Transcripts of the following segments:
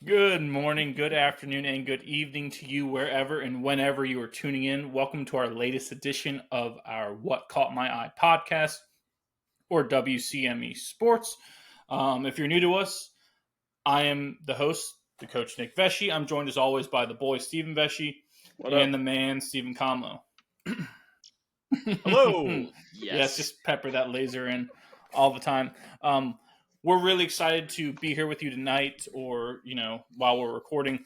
Good morning, good afternoon, and good evening to you wherever and whenever you are tuning in. Welcome to our latest edition of our What Caught My Eye podcast, or WCME Sports. If you're new to us, I am the host, the coach Nick Vesci. I'm joined as always by the boy Stephen Vesci and the man Stephen Comlo. Hello. Yes, just pepper that laser in all the time. We're really excited to be here with you tonight, or while we're recording,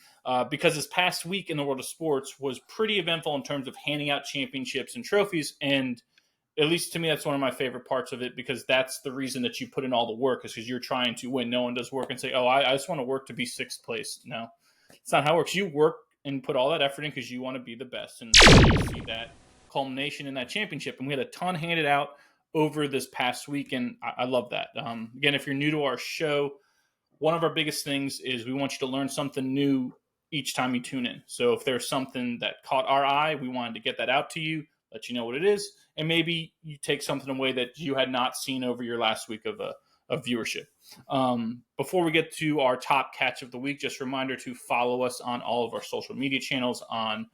because this past week in the world of sports was pretty eventful in terms of handing out championships and trophies. And at least to me, that's one of my favorite parts of it, because that's the reason that you put in all the work, is because you're trying to win. No one does work and say, "Oh, I just want to work to be sixth place." No, it's not how it works. You work and put all that effort in because you want to be the best, and you see that culmination in that championship. And we had a ton handed out over this past week, and I love that. Again, if you're new to our show, one of our biggest things is we want you to learn something new each time you tune in. So if there's something that caught our eye, we wanted to get that out to you, let you know what it is, and maybe you take something away that you had not seen over your last week of viewership. Before we get to our top catch of the week, just a reminder to follow us on all of our social media channels on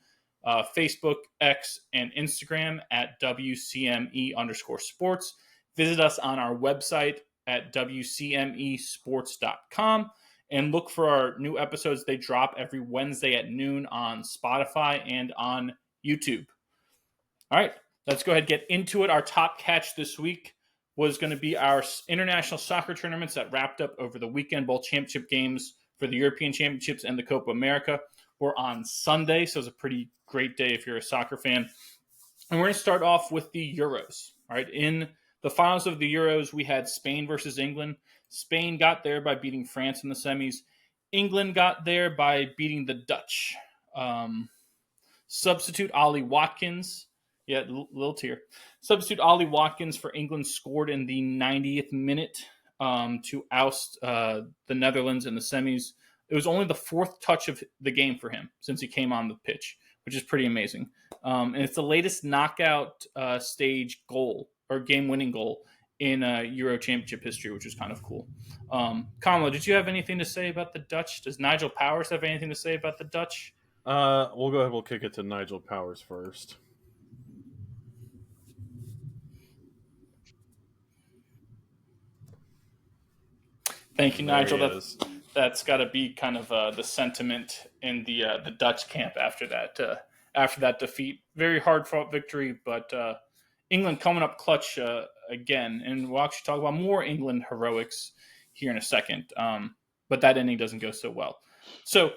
Facebook, X, and Instagram at WCME_sports. Visit us on our website at WCMEsports.com and look for our new episodes. They drop every Wednesday at noon on Spotify and on YouTube. All right, let's go ahead and get into it. Our top catch this week was going to be our international soccer tournaments that wrapped up over the weekend. Both championship games for the European Championships and the Copa America were on Sunday, so it was a pretty great day if you're a soccer fan. And we're going to start off with the Euros. All right, in the finals of the Euros, we had Spain versus England. Spain got there by beating France in the semis. England got there by beating the Dutch. Substitute Ollie Watkins. Yeah, little tear. Substitute Ollie Watkins for England scored in the 90th minute to oust the Netherlands in the semis. It was only the fourth touch of the game for him since he came on the pitch, which is pretty amazing. And it's the latest knockout stage goal or game-winning goal in Euro Championship history, which is kind of cool. Kamala, did you have anything to say about the Dutch? Does Nigel Powers have anything to say about the Dutch? We'll go ahead. We'll kick it to Nigel Powers first. Thank you, Nigel. That's got to be kind of the sentiment in the Dutch camp after that defeat. Very hard-fought victory, but England coming up clutch again. And we'll actually talk about more England heroics here in a second. But that ending doesn't go so well. So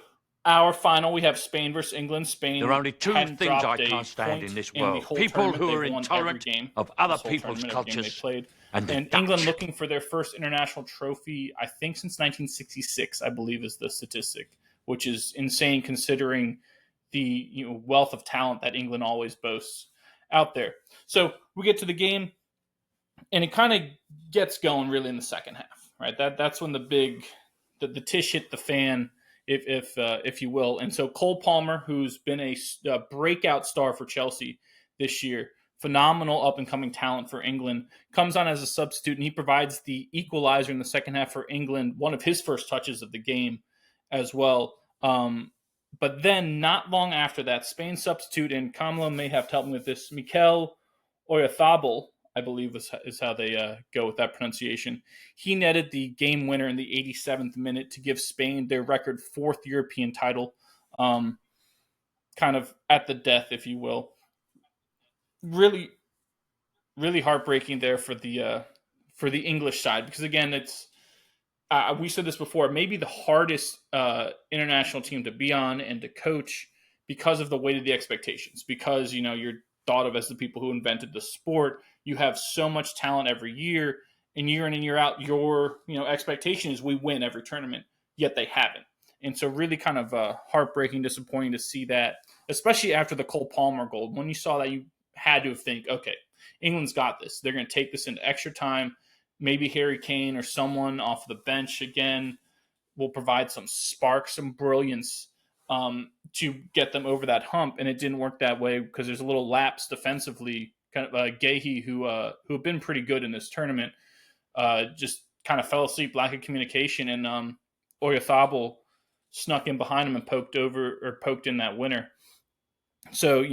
our final, we have Spain versus England. Spain. There are only two things I can't stand in this world: people who are intolerant of other people's cultures, and England looking for their first international trophy, I think since 1966, I believe is the statistic, which is insane considering the wealth of talent that England always boasts out there. So we get to the game, and it kind of gets going really in the second half, right? That's when the tish hit the fan, if you will. And so Cole Palmer, who's been a breakout star for Chelsea this year, phenomenal up-and-coming talent for England, comes on as a substitute, and he provides the equalizer in the second half for England, one of his first touches of the game as well. But then not long after that, Spain substitute, and Kamala may have to help me with this, Mikel Oyarzabal, I believe is how they go with that pronunciation. He netted the game winner in the 87th minute to give Spain their record fourth European title, kind of at the death, if you will. Really, really heartbreaking there for the English side, because again, it's we said this before, maybe the hardest international team to be on and to coach because of the weight of the expectations. Because you're thought of as the people who invented the sport. You have so much talent every year, and year in and year out, your expectation is we win every tournament. Yet they haven't, and so really kind of heartbreaking, disappointing to see that, especially after the Cole Palmer goal. When you saw that, you had to think, okay, England's got this. They're going to take this into extra time. Maybe Harry Kane or someone off the bench again will provide some spark, some brilliance to get them over that hump. And it didn't work that way because there's a little lapse defensively. Kind of Gahey, who have been pretty good in this tournament, just kind of fell asleep, lack of communication, and Oyarzabal snuck in behind him and poked in that winner. So,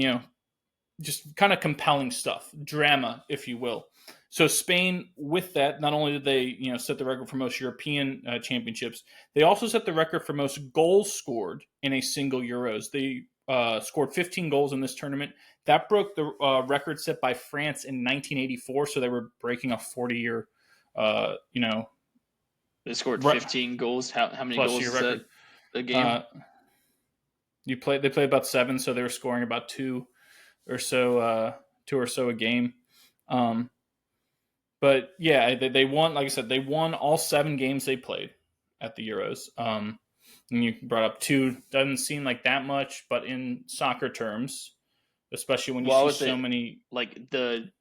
just kind of compelling stuff, drama, if you will. So Spain, with that, not only did they set the record for most European championships, they also set the record for most goals scored in a single Euros. They scored 15 goals in this tournament. That broke the record set by France in 1984. So they were breaking a 40-year, They scored 15 goals. How many goals is that a game? They played about 7, so they were scoring about 2 or so a game. But yeah, they won. Like I said, they won all 7 games they played at the Euros. And you brought up 2. Doesn't seem like that much, but in soccer terms, especially when you see so many, like the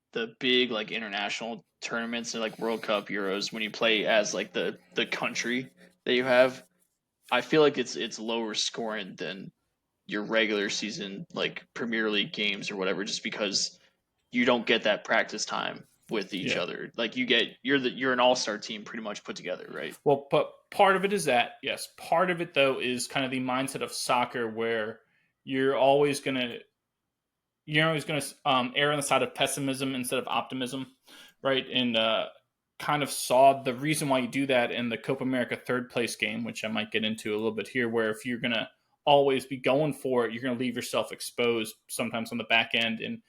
big like international tournaments and like World Cup, Euros, when you play as like the country that you have, I feel like it's lower scoring than your regular season like Premier League games or whatever, just because you don't get that practice time with each other. Like you're an all-star team pretty much put together, right? Well, but part of it is that, yes. Part of it though is kind of the mindset of soccer where you're always going to err on the side of pessimism instead of optimism, right? And kind of saw the reason why you do that in the Copa America third place game, which I might get into a little bit here, where if you're going to always be going for it, you're going to leave yourself exposed sometimes on the back end. And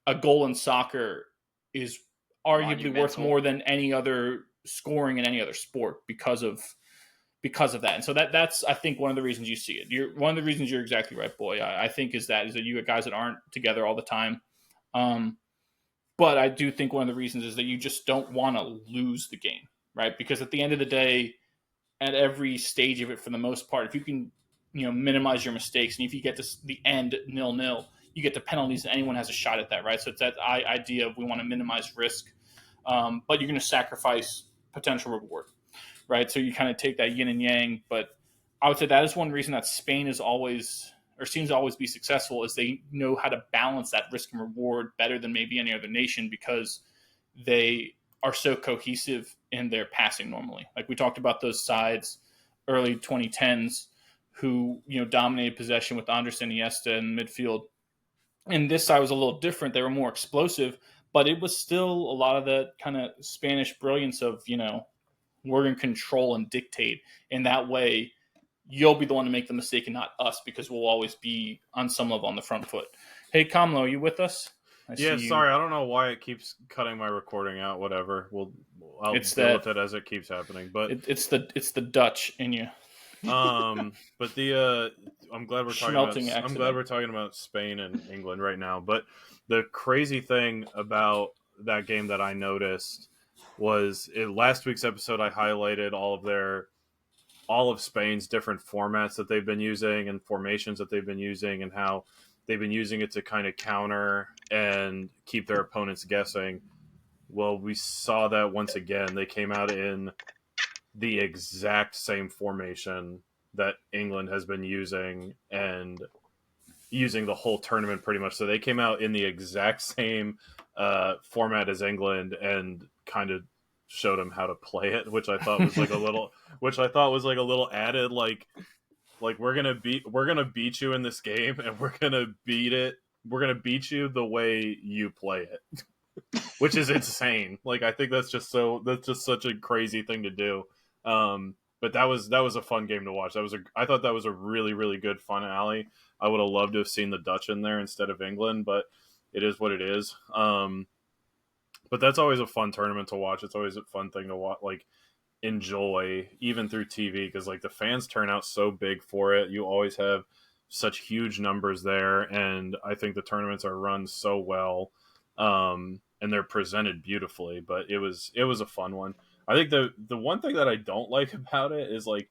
a goal in soccer is arguably worth more than any other scoring in any other sport because of that. And so that's I think one of the reasons you see it. One of the reasons you're exactly right, boy. I think is that you get guys that aren't together all the time. But I do think one of the reasons is that you just don't want to lose the game, right? Because at the end of the day, at every stage of it, for the most part, if you can, minimize your mistakes, and if you get to the end 0-0, you get to penalties, and anyone has a shot at that, right? So it's that idea of we want to minimize risk, but you're going to sacrifice potential reward, right? So you kind of take that yin and yang. But I would say that is one reason that Spain is always, or seems to always be successful, is they know how to balance that risk and reward better than maybe any other nation because they are so cohesive in their passing normally. Like we talked about those sides early 2010s who, dominated possession with Andres Iniesta in midfield. And this side was a little different. They were more explosive, but it was still a lot of the kind of Spanish brilliance of, we're going to control and dictate. In that way, you'll be the one to make the mistake and not us, because we'll always be on some level on the front foot. Hey, Kamlo, are you with us? Sorry, I don't know why it keeps cutting my recording out. Whatever, I'll deal with it as it keeps happening. But it's the Dutch in you. But I'm glad we're talking about Spain and England right now. But the crazy thing about that game that I noticed was in last week's episode, I highlighted all of Spain's different formats that they've been using and formations that they've been using, and how they've been using it to kind of counter and keep their opponents guessing. Well, we saw that once again. They came out in the exact same formation that England has been using and using the whole tournament pretty much. So they came out in the exact same format as England and kind of showed them how to play it, which I thought was like a little added, like we're gonna beat you in this game, and we're gonna beat you the way you play it, which is insane. Like I think that's just such a crazy thing to do. But that was a fun game to watch. I thought that was a really, really good finale. I would have loved to have seen the Dutch in there instead of England, but it is what it is. But that's always a fun tournament to watch. It's always a fun thing to watch, like enjoy, even through TV, because like the fans turn out so big for it. You always have such huge numbers there, and I think the tournaments are run so well, and they're presented beautifully. But it was a fun one. I think the one thing that I don't like about it is, like,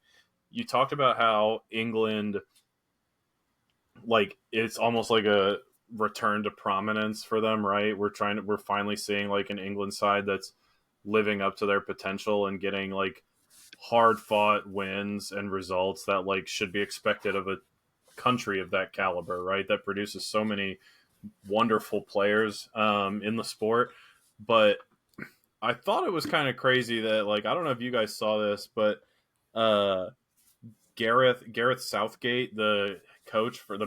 you talked about how England, like, it's almost like a return to prominence for them, right? We're finally seeing like an England side that's living up to their potential and getting like hard fought wins and results that like should be expected of a country of that caliber, right? That produces so many wonderful players in the sport. But I thought it was kind of crazy that, like, I don't know if you guys saw this, but Gareth Southgate, the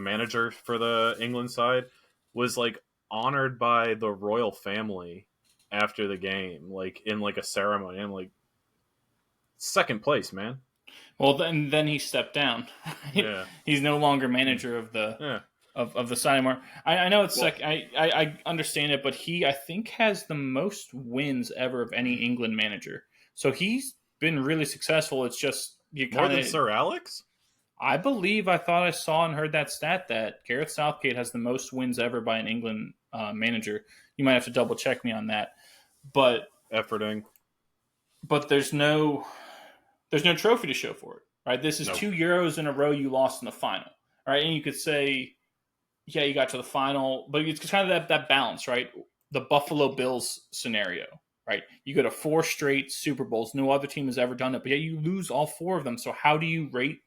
manager for the England side, was like honored by the royal family after the game, like in like a ceremony. I'm like, second place, man. Well, then he stepped down. Yeah, he's no longer manager of the of the side anymore. I know it's I understand it, but he I think has the most wins ever of any England manager. So he's been really successful. It's just more than Sir Alex. I thought I saw and heard that stat that Gareth Southgate has the most wins ever by an England manager. You might have to double check me on that, but efforting. But there's no trophy to show for it, right? This is 2 Euros in a row you lost in the final, right? And you could say, yeah, you got to the final, but it's kind of that balance, right? The Buffalo Bills scenario, right? You go to 4 straight Super Bowls. No other team has ever done it, but yet you lose all 4 of them. So how do you rate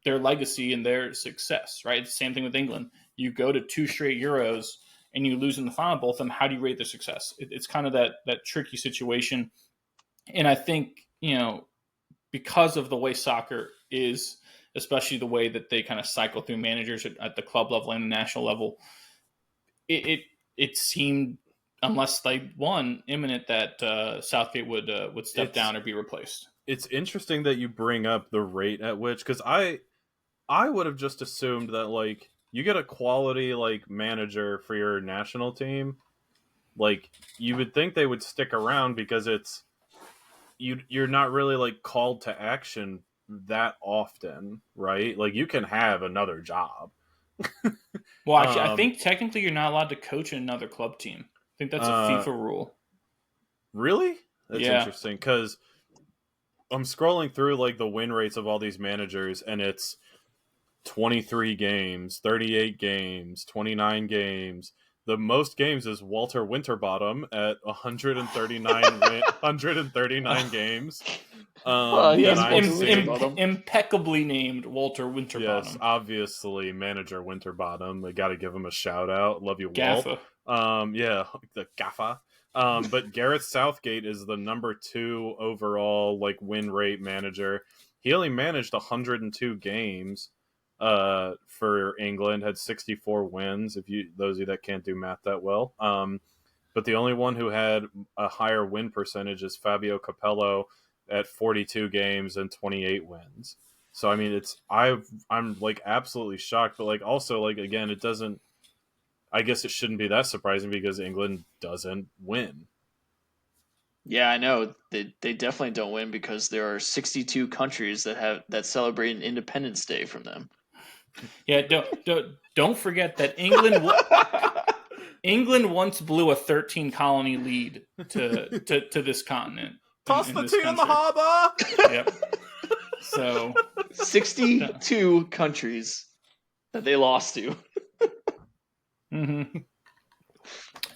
their legacy and their success, right? It's the same thing with England. You go to 2 straight Euros and you lose in the final, both of them. How do you rate their success? It's kind of that tricky situation. And I think, because of the way soccer is, especially the way that they kind of cycle through managers at the club level and the national level, it seemed, unless they won, imminent that Southgate would step down or be replaced. It's interesting that you bring up the rate at which, because I would have just assumed that like you get a quality like manager for your national team, like you would think they would stick around because you're not really like called to action that often, right? Like you can have another job. Well, actually, I think technically you're not allowed to coach another club team. I think that's a FIFA rule. Really? That's interesting because I'm scrolling through like the win rates of all these managers, and it's 23 games, 38 games, 29 games. The most games is Walter Winterbottom at 139 games. Impeccably named Walter Winterbottom. Yes, obviously manager Winterbottom. They got to give him a shout out. Love you, Gaffa. Walt. The Gaffa. But Gareth Southgate is the number 2 overall like win rate manager. He only managed 102 games. For England, had 64 wins. Those of you that can't do math that well, but the only one who had a higher win percentage is Fabio Capello at 42 games and 28 wins. So I mean, I'm like absolutely shocked, but like also like again, it doesn't. I guess it shouldn't be that surprising because England doesn't win. Yeah, I know they definitely don't win because there are 62 countries that celebrate an Independence Day from them. Yeah, don't forget that England once blew a 13 colony lead to this continent. Toss the tea in the harbor. Yep. So 62 countries that they lost to. Mm-hmm.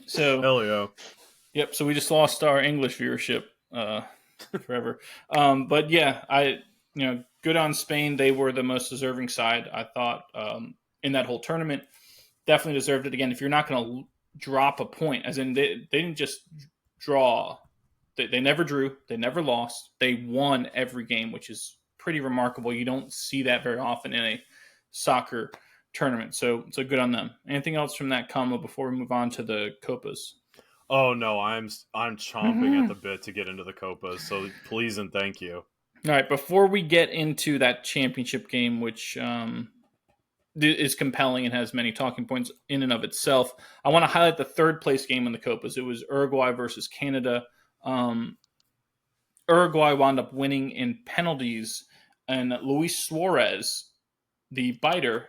So hell yeah. Yep. So we just lost our English viewership forever. But yeah, good on Spain. They were the most deserving side, I thought, in that whole tournament. Definitely deserved it. Again, if you're not going to drop a point, as in they didn't just draw. They never drew. They never lost. They won every game, which is pretty remarkable. You don't see that very often in a soccer tournament. So good on them. Anything else from that combo before we move on to the Copas? Oh no, I'm chomping at the bit to get into the Copas. So please and thank you. All right, before we get into that championship game, which is compelling and has many talking points in and of itself, I want to highlight the third place game in the Copas. It was Uruguay versus Canada. Uruguay wound up winning in penalties, and Luis Suarez, the biter,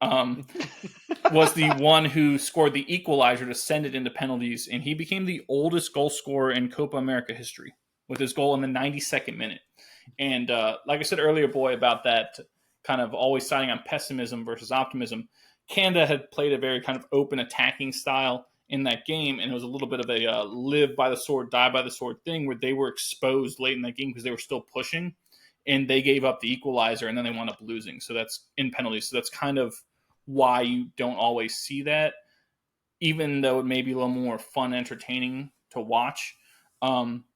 was the one who scored the equalizer to send it into penalties, and he became the oldest goal scorer in Copa America history with his goal in the 92nd minute. And like I said earlier, boy, about that kind of always siding on pessimism versus optimism, Canada had played a very kind of open attacking style in that game, and it was a little bit of a live by the sword, die by the sword thing where they were exposed late in that game because they were still pushing, and they gave up the equalizer, and then they wound up losing. So that's in penalties. So that's kind of why you don't always see that, even though it may be a little more fun, entertaining to watch.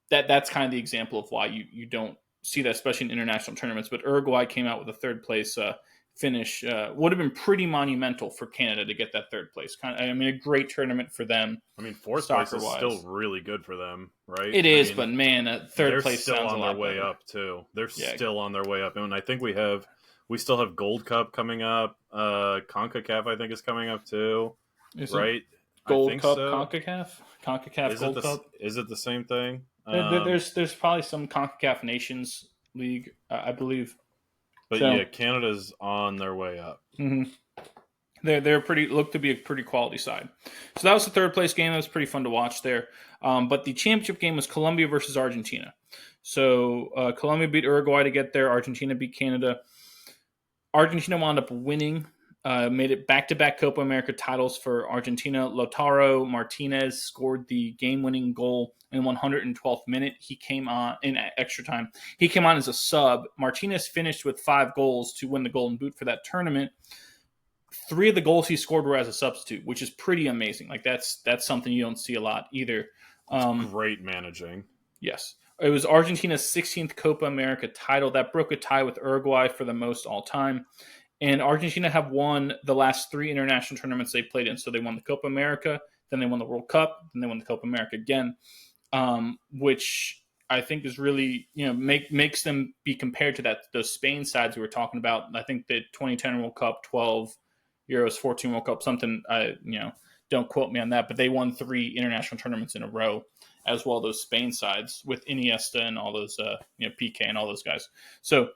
That's kind of the example of why you don't see that, especially in international tournaments. But Uruguay came out with a third place finish. Would have been pretty monumental for Canada to get that third place. A great tournament for them. I mean, fourth place is still really good for them, right? It is, but man, third place still sounds on a lot their way better. up too. They're still on their way up, and I think we still have Gold Cup coming up. CONCACAF, I think, is coming up too. Is right? Gold Cup, so. CONCACAF Gold Cup. Is it the same thing? There's probably some CONCACAF Nations League, I believe. But so, Canada's on their way up. Mm-hmm. They're look to be a pretty quality side. So that was the third place game. That was pretty fun to watch there. But the championship game was Colombia versus Argentina. So Colombia beat Uruguay to get there. Argentina beat Canada. Argentina wound up winning. Made it back-to-back Copa America titles for Argentina. Lautaro Martinez scored the game-winning goal in the 112th minute. He came on in extra time. He came on as a sub. Martinez finished with 5 goals to win the Golden Boot for that tournament. 3 of the goals he scored were as a substitute, which is pretty amazing. Like that's something you don't see a lot either. Great managing. Yes. It was Argentina's 16th Copa America title. That broke a tie with Uruguay for the most all time. And Argentina have won the last 3 international tournaments they played in. So they won the Copa America, then they won the World Cup, then they won the Copa America again, which I think is really, makes them be compared to those Spain sides we were talking about. I think the 2010 World Cup, 12 Euros, 14 World Cup, something, don't quote me on that, but they won 3 international tournaments in a row, as well, those Spain sides with Iniesta and all those, PK and all those guys. So,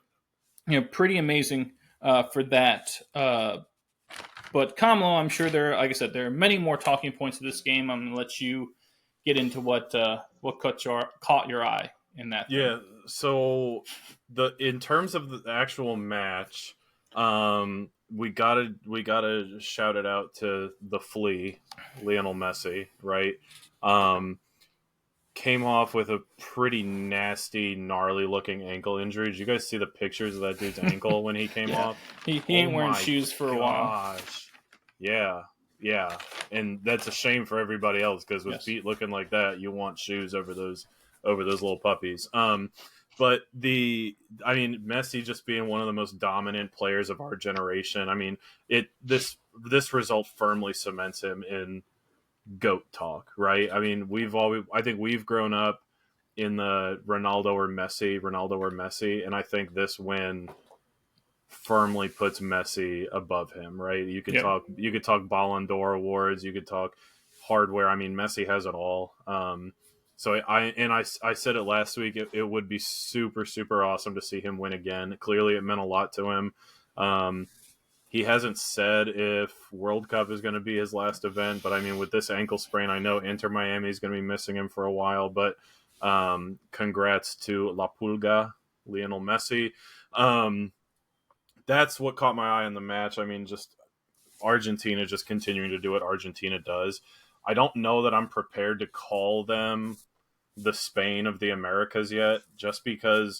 pretty amazing for that. But Kamalo, I'm sure there are many more talking points of this game. I'm going to let you get into what caught your eye in that. Yeah. Thing. So in terms of the actual match, we gotta shout it out to the flea, Lionel Messi, right? Came off with a pretty nasty, gnarly-looking ankle injury. Did you guys see the pictures of that dude's ankle when he came off? He ain't wearing shoes for a while. Yeah. And that's a shame for everybody else because with feet looking like that, you want shoes over those little puppies. But Messi just being one of the most dominant players of our generation. I mean, this result firmly cements him in GOAT talk, right? I mean, I think we've grown up in the Ronaldo or Messi, and I think this win firmly puts Messi above him, right? You could talk Ballon d'Or awards, you could talk hardware. I mean, Messi has it all. So I said it last week. It would be super, super awesome to see him win again. Clearly, it meant a lot to him. He hasn't said if World Cup is going to be his last event, but I mean, with this ankle sprain, I know Inter Miami is going to be missing him for a while. But congrats to La Pulga, Lionel Messi. That's what caught my eye in the match. I mean, just Argentina just continuing to do what Argentina does. I don't know that I'm prepared to call them the Spain of the Americas yet, just because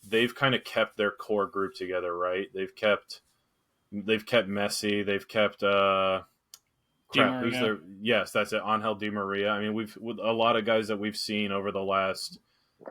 they've kind of kept their core group together, right? They've kept Messi. They've kept yes, that's it. Angel Di Maria. I mean, with a lot of guys that we've seen over the last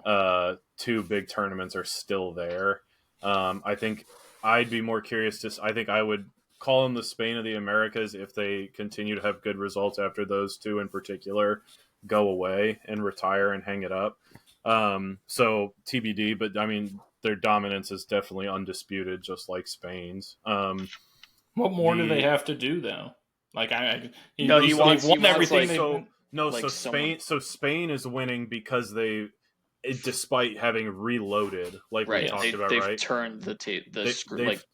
2 big tournaments are still there. I think I'd be more curious I think I would call them the Spain of the Americas if they continue to have good results after those 2 in particular go away and retire and hang it up. So TBD, but I mean, their dominance is definitely undisputed, just like Spain's. What more do they have to do, though? Like, he won everything. So Spain is winning because despite having reloaded, like we talked about, they've right? Turned they've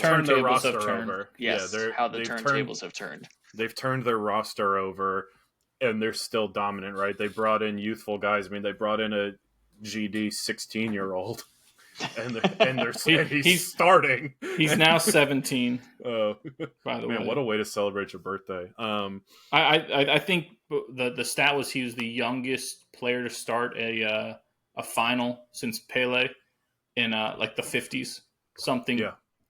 turned their roster over. Yes, how the turntables have turned. They've turned their roster over, and they're still dominant, right? They brought in youthful guys. I mean, they brought in a GD 16-year-old. And he's starting. He's now 17. By the way, what a way to celebrate your birthday! I think the stat was he was the youngest player to start a final since Pele in like the 50s. Something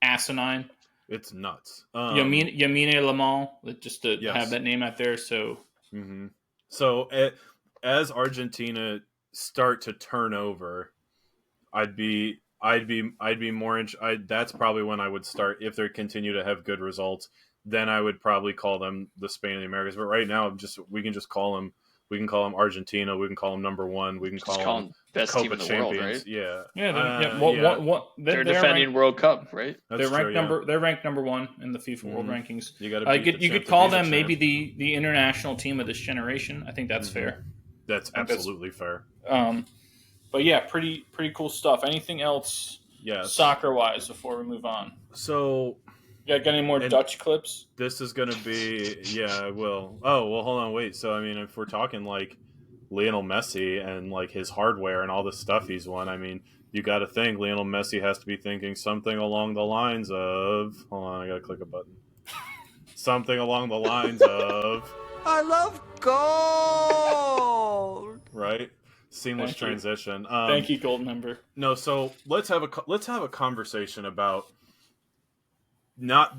asinine. It's nuts. Yamine Lamont, just to have that name out there. So, so as Argentina start to turn over, I'd be more. That's probably when I would start if they continue to have good results. Then I would probably call them the Spain of the Americas. But right now, we can call them Argentina. We can call them number one. We can call them best Copa team in the Champions. world, right? Yeah. They're defending World Cup, right? They're ranked number one in the FIFA World Rankings. You could call them maybe the international team of this generation. I think that's fair. That's absolutely fair. But yeah, pretty cool stuff. Anything else? Yes. Soccer wise, before we move on. So. Got any more Dutch clips? This is going to be, I will. Oh, well, hold on, wait. So, I mean, if we're talking like Lionel Messi and like his hardware and all the stuff he's won, I mean, you got to think Lionel Messi has to be thinking something along the lines of, hold on, I got to click a button. Something along the lines of, I love gold. Right? Seamless transition. Thank you, gold member. No, so let's have a conversation about not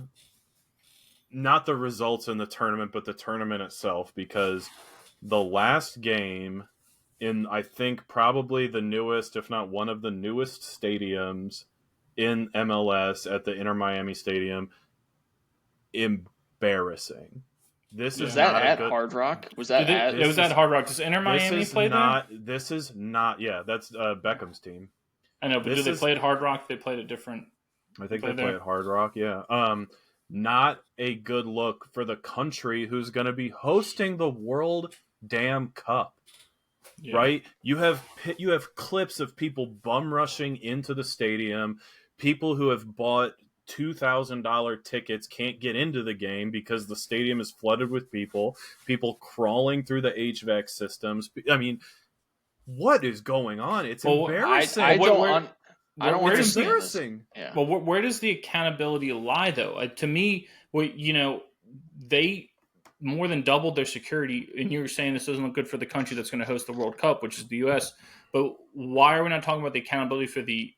the results in the tournament, but the tournament itself, because the last game in, I think, probably the newest, if not one of the newest stadiums in MLS at the Inter Miami Stadium, embarrassing. This is that not at Hard Rock? Was that it was at Hard Rock? Does Inter Miami play there? This is not. Yeah, that's Beckham's team. I know, but did they play at Hard Rock? They played a different. I think they play at Hard Rock. Yeah. Not a good look for the country who's going to be hosting the World Damn Cup. Yeah. Right? You have clips of people bum rushing into the stadium, people who have bought $2,000 tickets can't get into the game because the stadium is flooded with people crawling through the HVAC systems. I mean, what is going on? It's embarrassing. I don't it's embarrassing. Yeah. Well, where does the accountability lie, though? To me, they more than doubled their security, and you were saying this doesn't look good for the country that's going to host the World Cup, which is the U.S. But why are we not talking about the accountability for the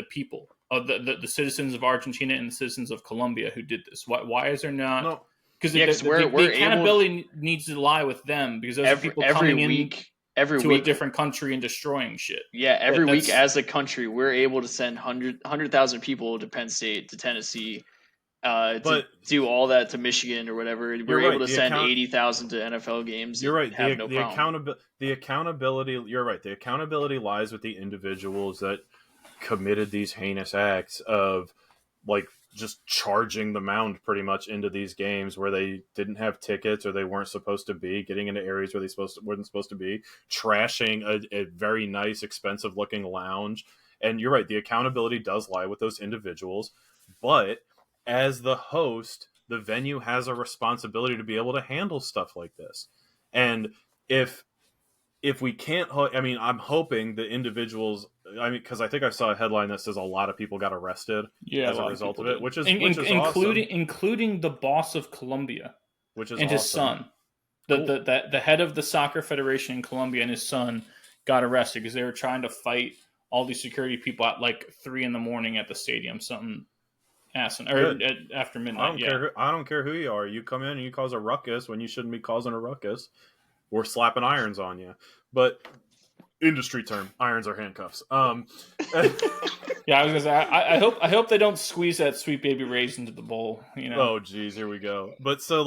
people, of the citizens of Argentina and the citizens of Colombia who did this? Why is there not? No. Because the accountability needs to lie with them, because those are people coming in every week, a different country and destroying shit. Yeah, every week as a country, we're able to send 100,000 people to Penn State, to Tennessee, to do all that to Michigan or whatever. We're able to send 80,000 to NFL games. You're right. The accountability. You're right. The accountability lies with the individuals that committed these heinous acts of, like, just charging the mound pretty much into these games where they didn't have tickets or they weren't supposed to be, getting into areas where they weren't supposed to be, trashing a very nice, expensive looking lounge. And you're right, the accountability does lie with those individuals, but as the host, the venue has a responsibility to be able to handle stuff like this. And if we can't, I'm hoping the individuals, because I think I saw a headline that says a lot of people got arrested as a result of it, which is awesome. Including the boss of Colombia, which is and his son. The head of the soccer federation in Colombia and his son got arrested because they were trying to fight all these security people at like 3 a.m. at the stadium, something after midnight. I don't care who you are. You come in and you cause a ruckus when you shouldn't be causing a ruckus. We're slapping irons on you. But industry term, irons are handcuffs. Yeah, I was gonna say, I hope they don't squeeze that Sweet Baby Ray's into the bowl. Oh, geez, here we go. But so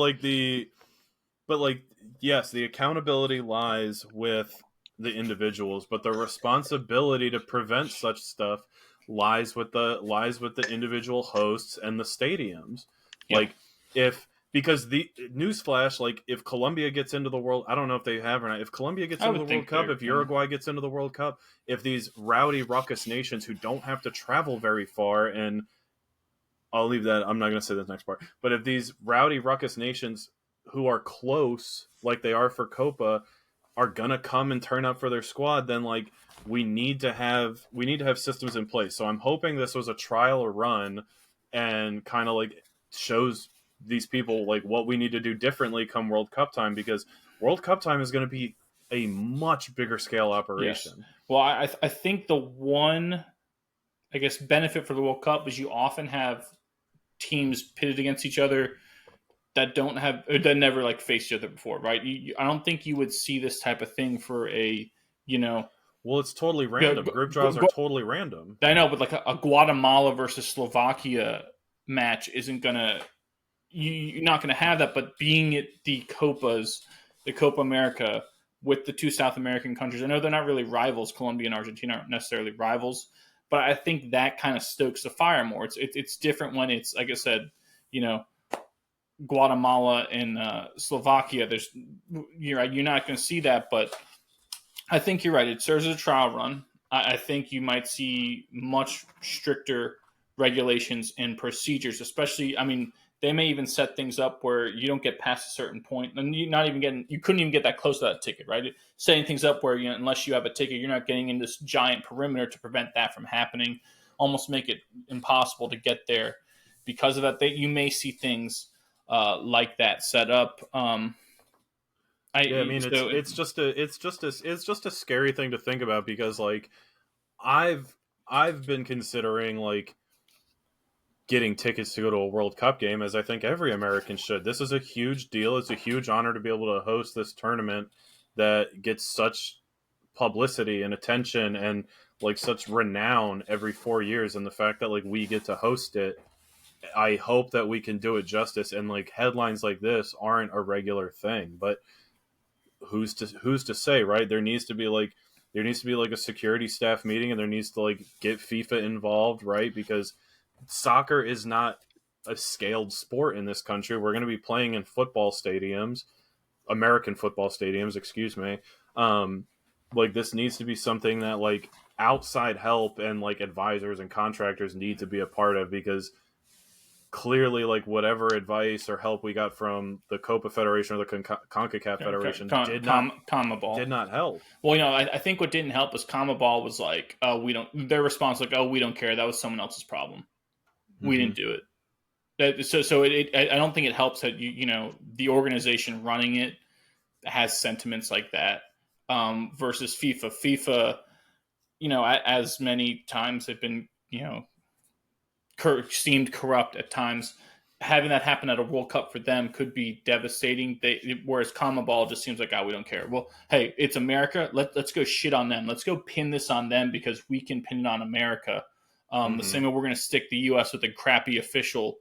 yes, the accountability lies with the individuals, but the responsibility to prevent such stuff lies with the individual hosts and the stadiums. Yeah. Because the newsflash, if Colombia gets into the World, I don't know if they have or not. If Colombia gets into the World Cup, if Uruguay gets into the World Cup, if these rowdy, ruckus nations who don't have to travel very far, and I'll leave that, I'm not going to say this next part, but if these rowdy, ruckus nations who are close, like they are for Copa, are going to come and turn up for their squad, then we need to have systems in place. So I'm hoping this was a trial run and kind of shows these people what we need to do differently come World Cup time, because World Cup time is going to be a much bigger scale operation. Yes. Well, I think the one, benefit for the World Cup is you often have teams pitted against each other that never faced each other before, right? I don't think you would see this type of thing for a Well, it's totally random. Group draws are totally random. I know, but like a Guatemala versus Slovakia match isn't gonna. You're not gonna have that. But being at the Copa America with the two South American countries, I know they're not really rivals. Colombia and Argentina aren't necessarily rivals, but I think that kind of stokes the fire more. It's different when it's, like I said, Guatemala and Slovakia. You're right, you're not going to see that, but I think you're right. It serves as a trial run. I think you might see much stricter regulations and procedures, especially, they may even set things up where you don't get past a certain point, and you couldn't even get that close to that ticket, right? Setting things up where, unless you have a ticket, you're not getting in this giant perimeter to prevent that from happening, almost make it impossible to get there. Because of that, you may see things like that set up. It's just a scary thing to think about, because like I've been considering like getting tickets to go to a World Cup game, as I think every American should. This is a huge deal. It's a huge honor to be able to host this tournament that gets such publicity and attention and like such renown every 4 years. And the fact that like we get to host it, I hope that we can do it justice. And like headlines like this aren't a regular thing, but who's to say, right? There needs to be like a security staff meeting, and there needs to like get FIFA involved, right? Because soccer is not a scaled sport in this country. We're going to be playing in football stadiums, American football stadiums, excuse me. Like this needs to be something that like outside help and like advisors and contractors need to be a part of, because clearly like whatever advice or help we got from the Copa Federation or the CONCACAF Federation did not help. Well, I think what didn't help was CONMEBOL was like, their response like, oh, we don't care. That was someone else's problem. We didn't do it. So I don't think it helps that the organization running it has sentiments like that versus FIFA. FIFA, as many times have been seemed corrupt at times. Having that happen at a World Cup for them could be devastating. Whereas CONMEBOL just seems like, we don't care. Well, hey, it's America. Let's go shit on them. Let's go pin this on them because we can pin it on America. The same way we're going to stick the U.S. with the crappy officials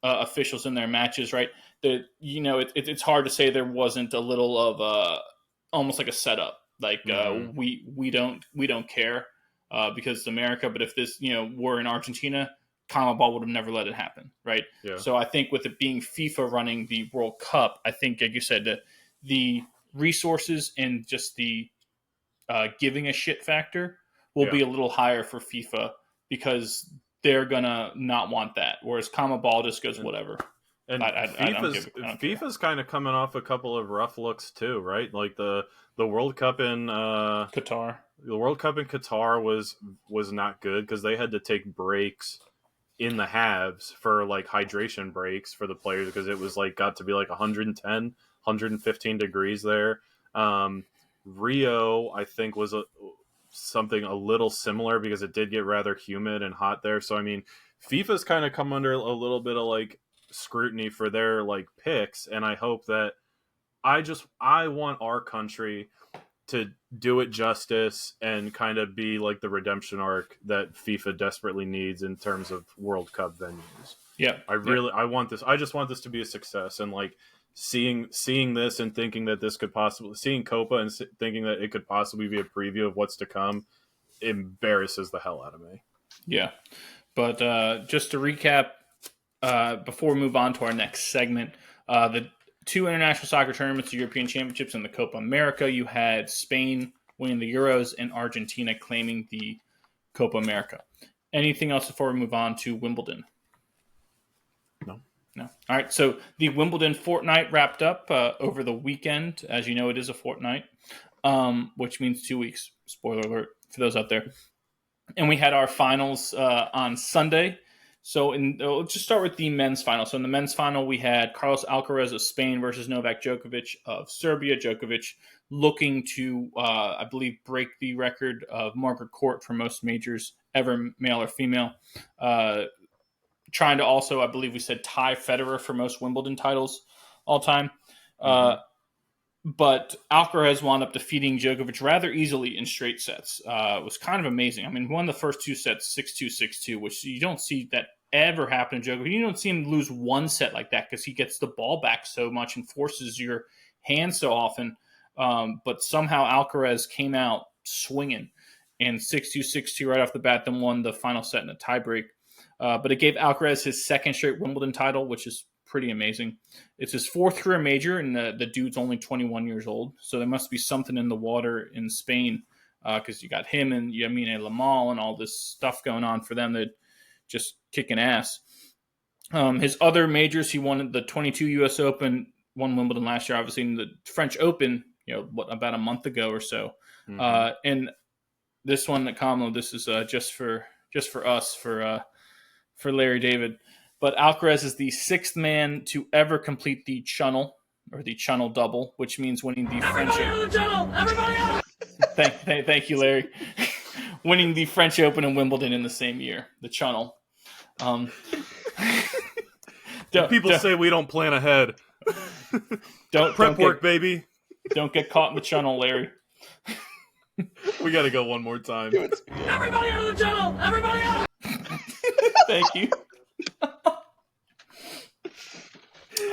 in their matches, right? It's hard to say there wasn't a little of almost like a setup. Like we don't care because it's America. But if this were in Argentina, CONMEBOL would have never let it happen, right? Yeah. So I think with it being FIFA running the World Cup, I think, like you said, the resources and just the giving a shit factor will be a little higher for FIFA, because they're gonna not want that. Whereas CONMEBOL just goes whatever. And FIFA's kind of coming off a couple of rough looks too, right? Like the World Cup in Qatar. The World Cup in Qatar was not good because they had to take breaks in the halves for like hydration breaks for the players, because it was like got to be like 110, 115 degrees there. Rio, I think, was something a little similar because it did get rather humid and hot there. So, FIFA's kind of come under a little bit of like scrutiny for their like picks. And I hope that I want our country to do it justice and kind of be like the redemption arc that FIFA desperately needs in terms of World Cup venues. Yeah. I want this. I just want this to be a success. And like seeing this and thinking that this could possibly, seeing Copa and thinking that it could possibly be a preview of what's to come embarrasses the hell out of me. Yeah. But just to recap, before we move on to our next segment, the two international soccer tournaments, the European Championships and the Copa America, you had Spain winning the Euros and Argentina claiming the Copa America. Anything else before we move on to Wimbledon? No. All right, so the Wimbledon fortnight wrapped up over the weekend. As you know, it is a fortnight, which means 2 weeks. Spoiler alert for those out there. And we had our finals on Sunday. So let's just start with the men's final. So in the men's final, we had Carlos Alcaraz of Spain versus Novak Djokovic of Serbia. Djokovic looking to, I believe, break the record of Margaret Court for most majors ever, male or female. Trying to also, I believe we said, tie Federer for most Wimbledon titles all time. But Alcaraz wound up defeating Djokovic rather easily in straight sets. It was kind of amazing. I mean, he won the first 2 sets 6-2, 6-2, which you don't see that ever happen to Djokovic. You don't see him lose one set like that because he gets the ball back so much and forces your hand so often. But somehow Alcaraz came out swinging and 6-2, 6-2 right off the bat, then won the final set in a tiebreak. But it gave Alcaraz his second straight Wimbledon title, which is pretty amazing. It's his 4th career major, and the dude's only 21 years old. So there must be something in the water in Spain because you got him and Yamine Lamal and all this stuff going on for them that just kicking ass. His other majors, he won the 22 U.S. Open, won Wimbledon last year, obviously, in the French Open, about a month ago or so. Mm-hmm. And this one, Kamlo, this is just for us, for Larry David. But Alcaraz is the 6th man to ever complete the Channel, or the Channel double, which means winning the French Open. Everybody else! Thank you, Larry. Winning the French Open and Wimbledon in the same year, the Channel. People say we don't plan ahead. Prep work, baby. Don't get caught in the Channel, Larry. We got to go one more time. Everybody out of the Channel! Everybody out! Thank you.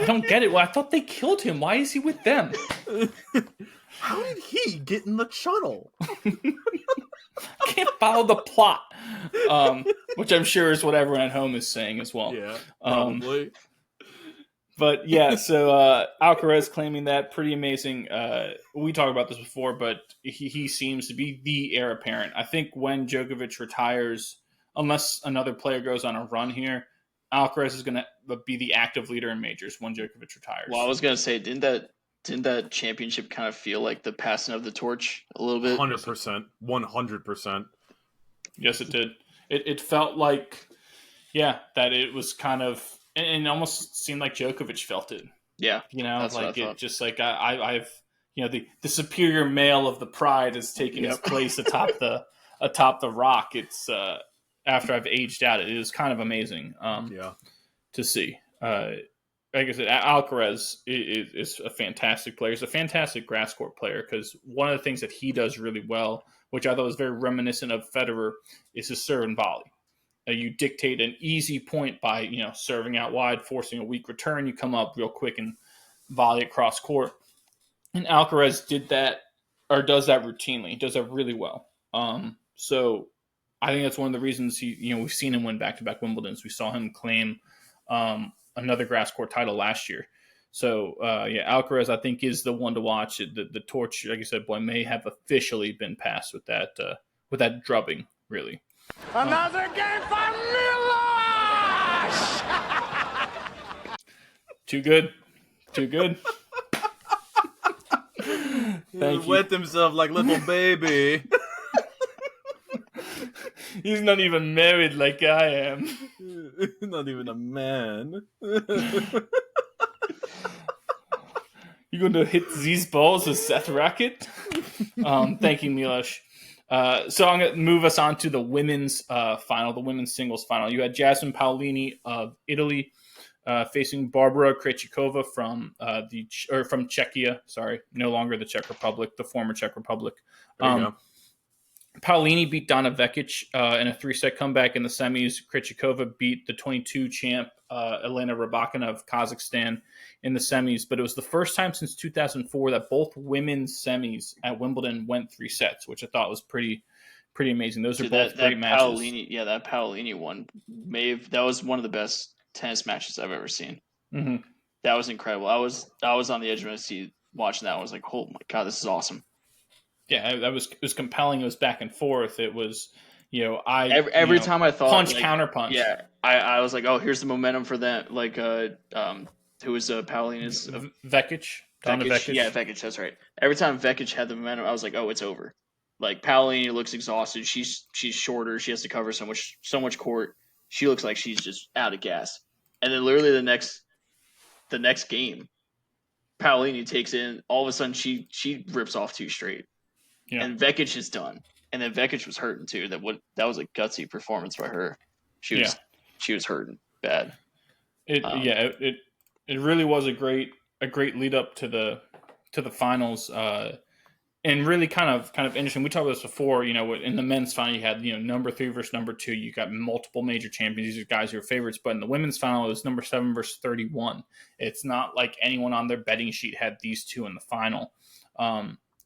I don't get it. Well, I thought they killed him. Why is he with them? How did he get in the Channel? I can't follow the plot, which I'm sure is what everyone at home is saying as well. Yeah, probably. But yeah, so Alcaraz claiming that, pretty amazing. We talked about this before, but he seems to be the heir apparent. I think when Djokovic retires, unless another player goes on a run here, Alcaraz is going to be the active leader in majors when Djokovic retires. Well, I was going to say, didn't that championship kind of feel like the passing of the torch a little bit? 100%. Yes, it did. It felt like, that it was kind of, and it almost seemed like Djokovic felt it. Yeah, like it just like I've the superior male of the pride has taken his place atop the rock. It's after I've aged out, it is kind of amazing to see. Like I said, Alcaraz is a fantastic player. He's a fantastic grass court player because one of the things that he does really well, which I thought was very reminiscent of Federer, is his serve and volley. You dictate an easy point by serving out wide, forcing a weak return. You come up real quick and volley across court. And Alcaraz did that, or does that routinely. He does that really well. So I think that's one of the reasons we've seen him win back-to-back Wimbledons. We saw him claim another grass court title last year. So Alcaraz I think is the one to watch. The torch, like I said, may have officially been passed with that drubbing, really. Another game for Milos! Too good. He wet himself like little baby. He's not even married like I am. Not even a man. You going to hit these balls with Seth Racket? Thank you, Milos. So I'm going to move us on to the women's final, the women's singles final. You had Jasmine Paolini of Italy facing Barbara Krejcikova from Czechia. Sorry, no longer the Czech Republic, the former Czech Republic. Paolini beat Donna Vekic in a 3-set comeback in the semis. Krejcikova beat the 22 champ Elena Rybakina of Kazakhstan in the semis. But it was the first time since 2004 that both women's semis at Wimbledon went 3 sets, which I thought was pretty amazing. Those are both great matches. That Paolini one that was one of the best tennis matches I've ever seen. Mm-hmm. That was incredible. I was on the edge of my seat watching that. I was like, oh my God, this is awesome. Yeah, it was compelling. It was back and forth. It was, every time I thought punch, counter punch. Yeah, I was like, oh, here's the momentum for that. Like, who was Paolini's? Vekic. Donna Vekic. Yeah, Vekic. That's right. Every time Vekic had the momentum, I was like, oh, it's over. Like Paolini looks exhausted. She's shorter. She has to cover so much court. She looks like she's just out of gas. And then literally the next game, Paolini takes in. All of a sudden, she rips off 2 straight. Yeah. And Vekic is done. And then Vekic was hurting too. That was a gutsy performance by her. She was hurting bad. It really was a great lead up to to the finals. And really kind of interesting. We talked about this before, in the men's final, you had, number 3 versus number 2. You got multiple major champions. These are guys who are favorites. But in the women's final, it was number 7 versus 31. It's not like anyone on their betting sheet had these two in the final.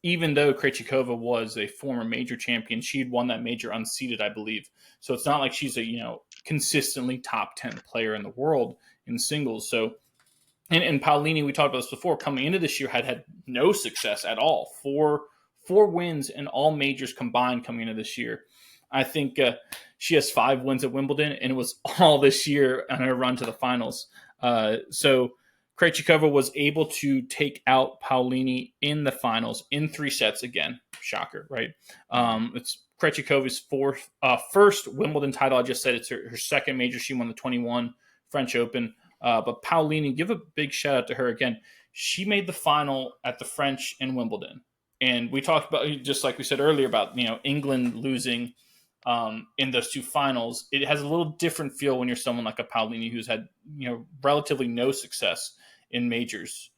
Even though Krejcikova was a former major champion, she had won that major unseeded, I believe. So it's not like she's a, consistently top 10 player in the world in singles. So, and Paolini, we talked about this before, coming into this year had no success at all. Four wins in all majors combined coming into this year. I think she has 5 wins at Wimbledon, and it was all this year on her run to the finals. So Krejcikova was able to take out Paolini in the finals in 3 sets again. Shocker, right? It's Krejcikova's first Wimbledon title. I just said it's her second major. She won the 21 French Open. But Paolini, give a big shout out to her again. She made the final at the French and Wimbledon. And we talked about, just like we said earlier, about, England losing in those 2 finals. It has a little different feel when you're someone like a Paolini who's had, relatively no success in majors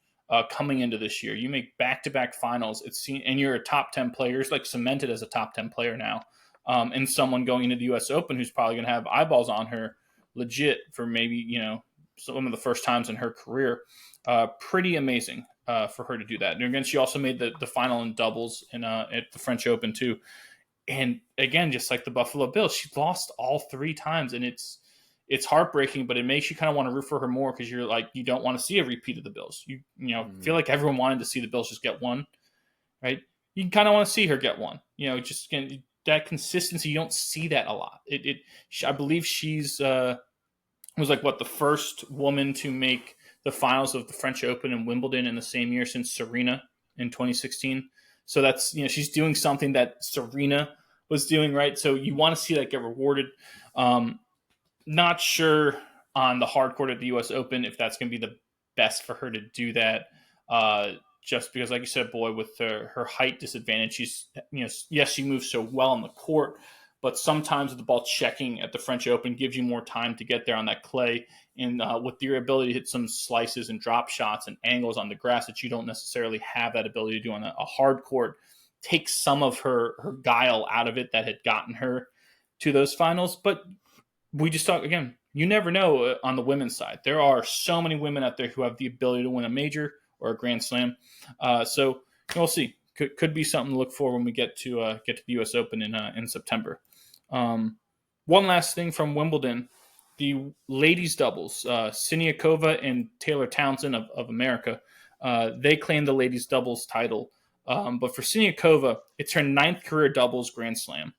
coming into this year. You make back-to-back finals, and you're a top 10 player. It's like cemented as a top 10 player now. And someone going into the U.S. Open who's probably going to have eyeballs on her legit for maybe, some of the first times in her career. Pretty amazing for her to do that. And again, she also made the final in doubles at the French Open too. And again, just like the Buffalo Bills, she lost all 3 times, and it's heartbreaking, but it makes you kind of want to root for her more because you're like, you don't want to see a repeat of the Bills. You feel like everyone wanted to see the Bills just get one, right? You kind of want to see her get one. Just that consistency, you don't see that a lot. I believe she's was like the first woman to make the finals of the French Open and Wimbledon in the same year since Serena in 2016. So that's, she's doing something that Serena was doing, right? So you want to see that get rewarded. Not sure on the hard court at the U.S. Open if that's going to be the best for her to do that. Just because, like you said, boy, with her height disadvantage, she's, yes, she moves so well on the court, but sometimes the ball checking at the French Open gives you more time to get there on that clay. And with your ability to hit some slices and drop shots and angles on the grass that you don't necessarily have that ability to do on a hard court, takes some of her guile out of it that had gotten her to those finals. But we just talk, again, you never know on the women's side. There are so many women out there who have the ability to win a major or a Grand Slam. So we'll see. Could be something to look for when we get to the U.S. Open in September. One last thing from Wimbledon, the ladies doubles, Siniakova and Taylor Townsend of America, they claimed the ladies doubles title. But for Siniakova, it's her 9th career doubles Grand Slam.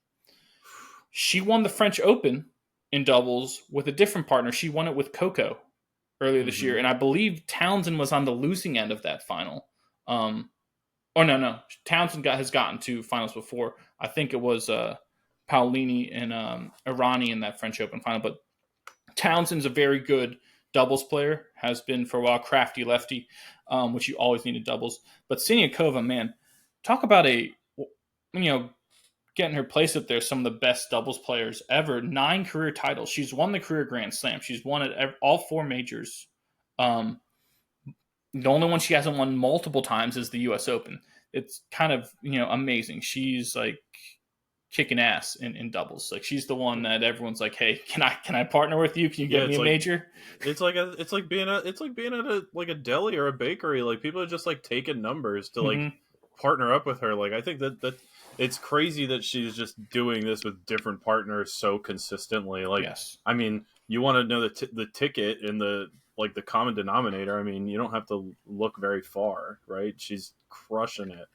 She won the French Open in doubles with a different partner. She won it with Coco earlier this year, and I believe Townsend was on the losing end of that final. No. Townsend has gotten to finals before. I think it was Paolini and Irani in that French Open final. But Townsend's a very good doubles player, has been for a while, crafty lefty, which you always need in doubles. But Siniakova, man, talk about getting her place up there, some of the best doubles players ever. 9 career titles. She's won the career Grand Slam. She's won it all 4 majors. The only one she hasn't won multiple times is the U.S. Open. It's kind of, amazing. She's like kicking ass in doubles. Like she's the one that everyone's like, hey, can I partner with you? Can you get me a major? It's like being at a deli or a bakery. Like people are just like taking numbers to like partner up with her. Like I think that it's crazy that she's just doing this with different partners so consistently. Like, yes. I mean, you want to know the ticket and the common denominator. I mean, you don't have to look very far, right? She's crushing it.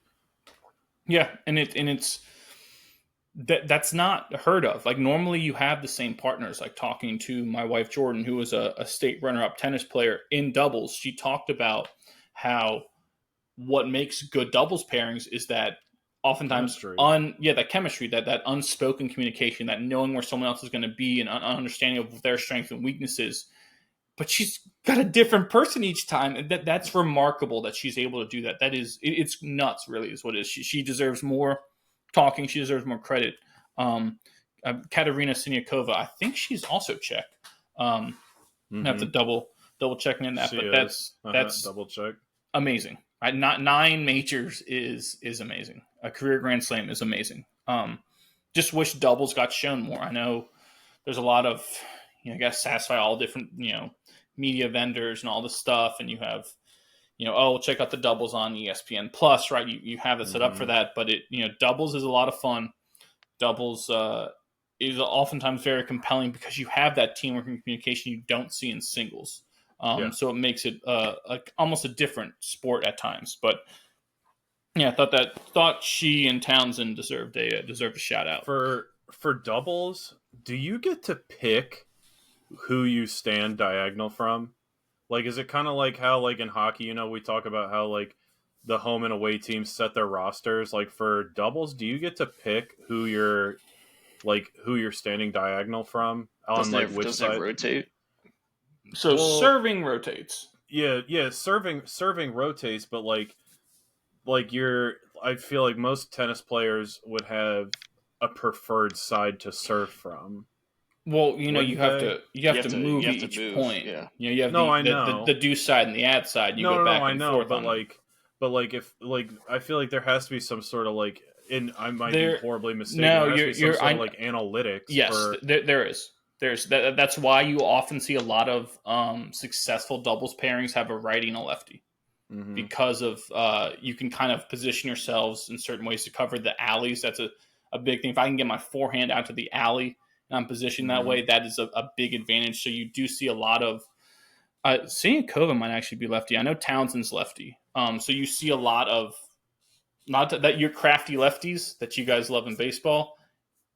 Yeah, and it's that's not heard of. Like normally you have the same partners. Like talking to my wife Jordan, who was a state runner-up tennis player in doubles, she talked about how what makes good doubles pairings is that oftentimes that chemistry, that unspoken communication, that knowing where someone else is going to be and understanding of their strengths and weaknesses. But she's got a different person each time. And that's remarkable that she's able to do that. That is, it's nuts, really, is what it is. She deserves more talking. She deserves more credit. Katerina Siniakova, I think she's also Czech. I have to double checking in that, but that's double check. Amazing. Not 9 majors is amazing. A career Grand Slam is amazing. Just wish doubles got shown more. I know there's a lot of, I guess, satisfy all different, media vendors and all this stuff. And you have, check out the doubles on ESPN Plus, right? You have it set up for that. But doubles is a lot of fun. Doubles is oftentimes very compelling because you have that teamwork and communication you don't see in singles. So it makes it almost a different sport at times. But yeah, I thought she and Townsend deserved a shout out. For doubles, do you get to pick who you stand diagonal from? Like, is it kind of like how, like in hockey, we talk about how like the home and away teams set their rosters? Like for doubles, do you get to pick who you're standing diagonal from on which side? Does it rotate? So serving rotates. Yeah, serving rotates, but I feel like most tennis players would have a preferred side to serve from. Well, you have to move each point. Yeah. You have the do side and the add side. You go back and forth. But I feel like there has to be some sort of I might be horribly mistaken. No, you're analytics. Yes, there is. That's why you often see a lot of successful doubles pairings have a righty and a lefty. Mm-hmm. Because of you can kind of position yourselves in certain ways to cover the alleys. That's a big thing. If I can get my forehand out to the alley and I'm positioned that way, that is a big advantage. So you do see a lot of Siniakova might actually be lefty. I know Townsend's lefty. So you see a lot of that your crafty lefties that you guys love in baseball.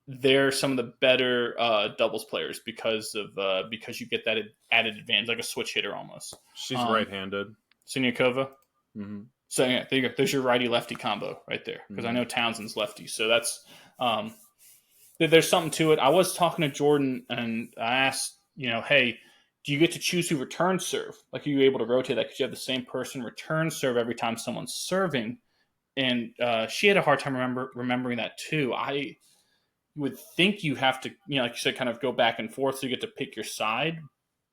They're some of the better doubles players because you get that added advantage, like a switch hitter almost. She's right-handed. Siniakova. Mm-hmm. So yeah, there you go. There's your righty-lefty combo right there. Because I know Townsend's lefty, so that's there's something to it. I was talking to Jordan and I asked, hey, do you get to choose who returns serve? Like, are you able to rotate that because you have the same person return serve every time someone's serving? And she had a hard time remembering that too. I would think you have to, like you said, kind of go back and forth so you get to pick your side.